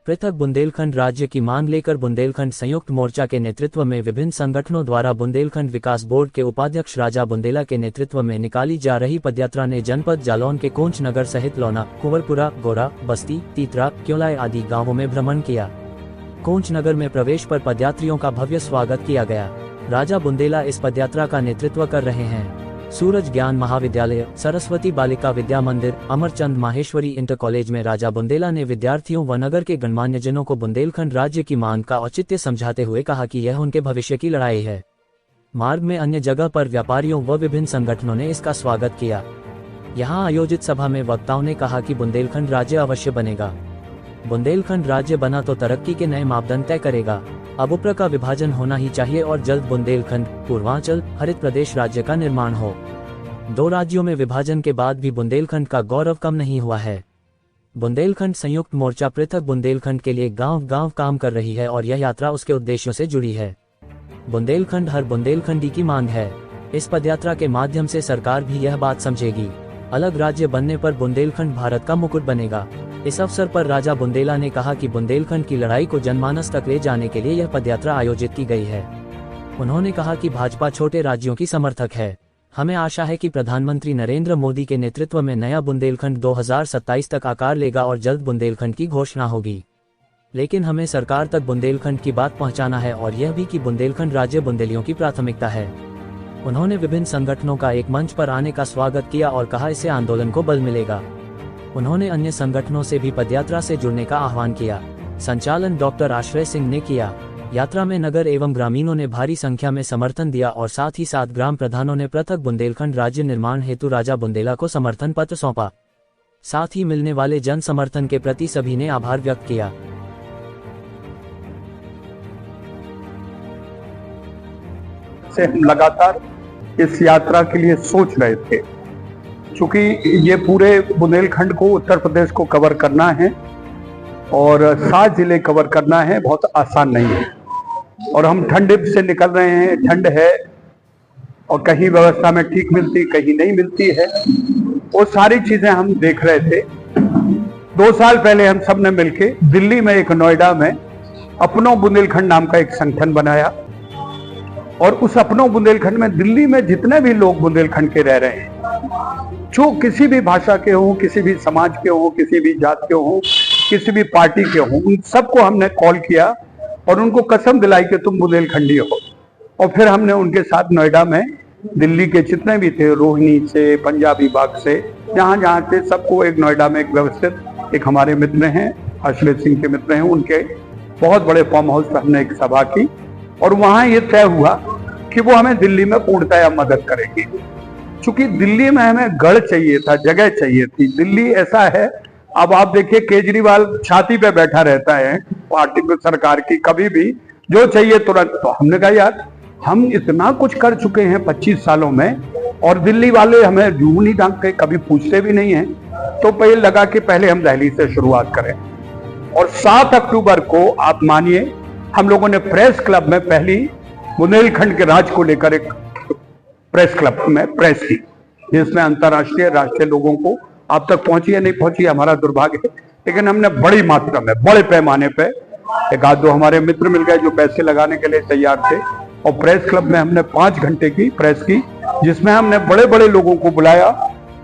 पृथक बुंदेलखंड राज्य की मांग लेकर बुंदेलखंड संयुक्त मोर्चा के नेतृत्व में विभिन्न संगठनों द्वारा बुंदेलखंड विकास बोर्ड के उपाध्यक्ष राजा बुंदेला के नेतृत्व में निकाली जा रही पदयात्रा ने जनपद जालौन के कोंच नगर सहित लौना, कुंवरपुरा, गोरा, बस्ती, तीतरा, क्योलाई आदि गाँवों में भ्रमण किया। कोंच नगर में प्रवेश पर पदयात्रियों का भव्य स्वागत किया गया। राजा बुंदेला इस पदयात्रा का नेतृत्व कर रहे हैं। सूरज ज्ञान महाविद्यालय, सरस्वती बालिका विद्या मंदिर, अमरचंद माहेश्वरी इंटर कॉलेज में राजा बुंदेला ने विद्यार्थियों व नगर के गणमान्य जनों को बुंदेलखंड राज्य की मांग का औचित्य समझाते हुए कहा कि यह उनके भविष्य की लड़ाई है। मार्ग में अन्य जगह पर व्यापारियों व विभिन्न संगठनों ने इसका स्वागत किया। यहाँ आयोजित सभा में वक्ताओं ने कहा कि बुंदेलखंड राज्य अवश्य बनेगा। बुंदेलखंड राज्य बना तो तरक्की के नए मापदंड तय करेगा। अब उपरा का विभाजन होना ही चाहिए और जल्द बुंदेलखंड, पूर्वांचल, हरित प्रदेश राज्य का निर्माण हो। 2 राज्यों में विभाजन के बाद भी बुंदेलखंड का गौरव कम नहीं हुआ है। बुंदेलखंड संयुक्त मोर्चा पृथक बुंदेलखंड के लिए गांव-गांव काम कर रही है और यह यात्रा उसके उद्देश्यों से जुड़ी है। बुंदेलखंड हर बुंदेलखंडी की मांग है। इस पदयात्रा के माध्यम से सरकार भी यह बात समझेगी। अलग राज्य बनने पर बुंदेलखंड भारत का मुकुट बनेगा। इस अवसर पर राजा बुंदेला ने कहा कि बुंदेलखंड की लड़ाई को जनमानस तक ले जाने के लिए यह पदयात्रा आयोजित की गई है। उन्होंने कहा कि भाजपा छोटे राज्यों की समर्थक है। हमें आशा है कि प्रधानमंत्री नरेंद्र मोदी के नेतृत्व में नया बुंदेलखंड 2027 तक आकार लेगा और जल्द बुंदेलखंड की घोषणा होगी। लेकिन हमें सरकार तक बुंदेलखंड की बात पहुंचाना है और यह भी कि बुंदेलखंड राज्य बुंदेलियों की प्राथमिकता है। उन्होंने विभिन्न संगठनों का एक मंच पर आने का स्वागत किया और कहा इससे आंदोलन को बल मिलेगा। उन्होंने अन्य संगठनों से भी पदयात्रा से जुड़ने का आह्वान किया। संचालन डॉक्टर आश्रय सिंह ने किया। यात्रा में नगर एवं ग्रामीणों ने भारी संख्या में समर्थन दिया और साथ ही साथ ग्राम प्रधानों ने पृथक बुंदेलखंड राज्य निर्माण हेतु राजा बुंदेला को समर्थन पत्र सौंपा। साथ ही मिलने वाले जन समर्थन के प्रति सभी ने आभार व्यक्त किया। से हम लगातार इस यात्रा के लिए सोच रहे थे, क्योंकि ये पूरे बुंदेलखंड को, उत्तर प्रदेश को कवर करना है और 7 जिले कवर करना है, बहुत आसान नहीं है। और हम ठंड से निकल रहे हैं, ठंड है और कहीं व्यवस्था में ठीक मिलती, कहीं नहीं मिलती है। वो सारी चीजें हम देख रहे थे। 2 साल पहले हम सब ने मिलके दिल्ली में, एक नोएडा में अपनो बुंदेलखंड नाम का एक संगठन बनाया और उस अपनो बुंदेलखंड में दिल्ली में जितने भी लोग बुंदेलखंड के रह रहे हैं, जो किसी भी भाषा के हों, किसी भी समाज के हों, किसी भी जात के हों, किसी भी पार्टी के हों, उन सबको हमने कॉल किया और उनको कसम दिलाई कि तुम बुंदेलखंडी हो। और फिर हमने उनके साथ नोएडा में दिल्ली के जितने भी थे, रोहिणी से, पंजाबी बाग से, जहाँ थे, सबको एक नोएडा में एक व्यवस्थित, एक हमारे मित्र हैं, आश्रय सिंह के मित्र हैं, उनके बहुत बड़े फार्म हाउस पर हमने एक सभा की और वहां ये तय हुआ कि वो हमें दिल्ली में पूर्णतया मदद करेगी। चूंकि दिल्ली में हमें गढ़ चाहिए था, जगह चाहिए थी। दिल्ली ऐसा है, अब आप देखिए केजरीवाल छाती पे बैठा रहता है पार्टी को, सरकार की, कभी भी जो चाहिए तुरंत। तो हमने कहा यार, हम इतना कुछ कर चुके हैं 25 सालों में और दिल्ली वाले हमें जूं नहीं ढंगते, कभी पूछते भी नहीं है। तो पहले लगा कि पहले हम दिल्ली से शुरुआत करें। और 7 अक्टूबर को आप मानिए हम लोगों ने प्रेस क्लब में पहली बुंदेलखंड के राज को लेकर एक प्रेस क्लब में प्रेस की, जिसमें अंतर्राष्ट्रीय, राष्ट्रीय लोगों को आप तक पहुंची या नहीं पहुंची हमारा दुर्भाग्य है, लेकिन हमने बड़ी मात्रा में, बड़े पैमाने पे, एक आध 2 हमारे मित्र मिल गए जो पैसे लगाने के लिए तैयार थे और प्रेस क्लब में हमने 5 घंटे की प्रेस की, जिसमें हमने बड़े बड़े लोगों को बुलाया